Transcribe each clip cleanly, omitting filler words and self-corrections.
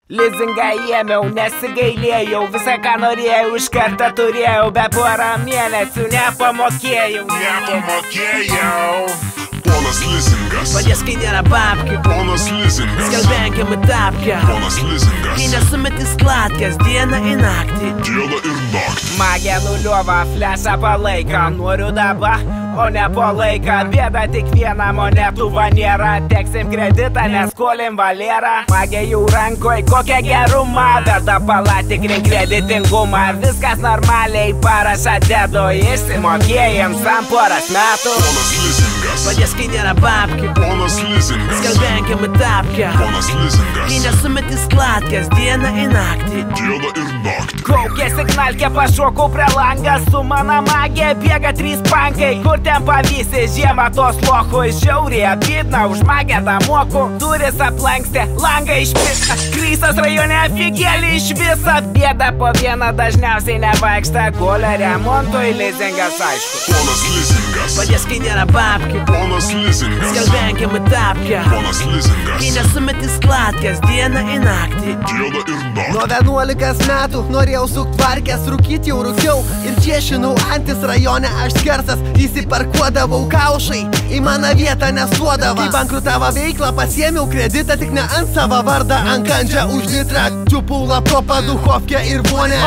Lizingą ėmiau, nesigailėjau, visą ką norėjau, iš karto turėjau, be porą mėnesių nepamokėjau. Ponas Lizingas, Padės, kai nėra babkių, ponas Lizingas, skelbenkiam į tapkę, ponas Lizingas, kai nesumetis klatkės dieną į naktį. dieną ir naktį. Magė nuliova, flesą palaika, noriu dabar, o ne po laiką. Bėda tik viena, monetų va nėra, teksim kreditą, neskolim valėrą. Magė jau rankoj, kokia geruma, verda pala tikrink kreditingumą. Viskas normaliai, parašą dedu, išsimokėjim sam poras metų. Ponas Lizingas, Padės, kai nėra babkių, ponas Lizingas, skelbenkiam į tapkę, ponas Lizingas, kai nesumetis klatkės dieną į naktį. dieną ir naktį. Kaukė signalkė, pašokau prie langą, su mano magė bėga 3 pankai. Kur ten pavysi, žiemą tos lochų, žiauriai apidna, už magę tą moku. Duris aplankstė, langą išpista, krysas rajone figėlį iš visą. Bėda po vieną dažniausiai nevaiksta, golio remontui lizingas aišku. Ponas Lizingas, Padės, kai nėra babkių, ponas Lizingas, skelbenkiam į tapkę, ponas Lizingas, kai nesumetis klatkės dieną į naktį. dieną ir naktį. Nuo 11 metų norėjau suktvarkės, rūkyt jau rūkiau ir čiešinau antis rajone, aš skersas įsiparkuodavau kaušai, į mano vietą nesuodavo. Kai bankrutavo veiklą, pasiėmiau kreditą, tik ne ant savo vardą, ant kandžią už litrą, čiupau laptopą, duchovkę ir vonę.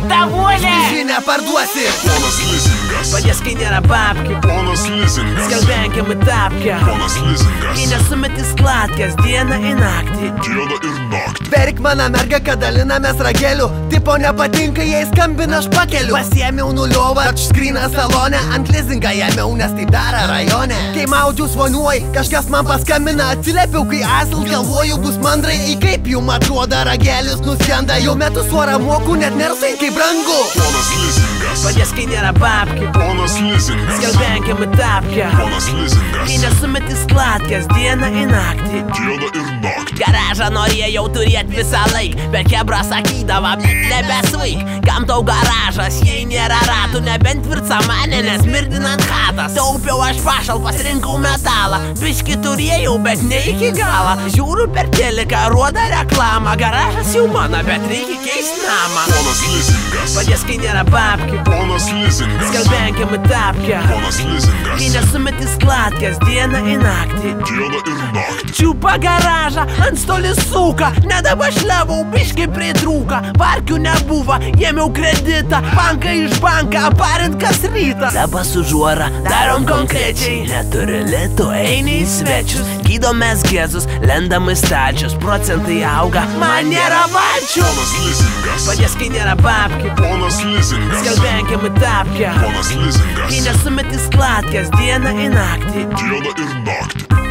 Tavulė! Žinia parduosi. Ponas Lizingas, Padės, kai nėra babkių, ponas Lizingas, skelbenkiam į tapkę, ponas Lizingas, kai nesumetis klatkės dieną į naktį. dieną ir naktį. Perik mano merga, kad dalinamės rageliu, tipo nepatinka, jei skambina, aš pakeliu. Pasiėmiau nuliovą, touchscreeną salone, ant lizingą ėmiau, nes taip daro rajone. Kai maudžius voniuoj, kažkas man paskambina, atsiliepiau, kai asl galvoju bus mandrai, į kaip jum atrodo ragelis nuskenda, jau metus orą moku, net nersai kaip brangu. Ponas Lizingas, Padės, kai nėra babkių, ponas Lizingas, skelbenkiam į tapkę, ponas Lizingas, kai nesumetis klatkės dieną į naktį. dieną ir naktį. Garažą norėjau turėt visą laik, bet kebra sakydava, nebesvaik. Kam tau garažas, jei nėra ratų, nebent tvirtsa mane, nes mirdinant chatas. Taupiau aš pašalpas, rinkau metalą, biški turėjau, bet ne iki galą. Žiūriu per teliką, rodo reklamą, garažas jau mano, bet reikia keist namą. Ponas Lizingas, Padės, kai nėra babkių, ponas Lizingas, skelbenkiam į tapkę, ponas Lizingas, kai nesumetis klatkės dieną į naktį. dieną ir naktį. Čiupa garažą, ant stolis suka, nedabašliavau, biški pritrūka. Varkių nebuvo, ėmiau kreditą, banką iš banką, parint kas rytą. Dabar su žuora, darom konkrečiai, neturi lėto, eini į svečius, gydomės gėzus, lendam į stačius, procentai auga, man nėra valčių. Ponas Lizingas, Padės, kai nėra babkių, ponas Lizingas, skelbenkiam į tapkę, ponas Lizingas, kai nesumetis klatkės dieną į naktį. dieną ir naktį.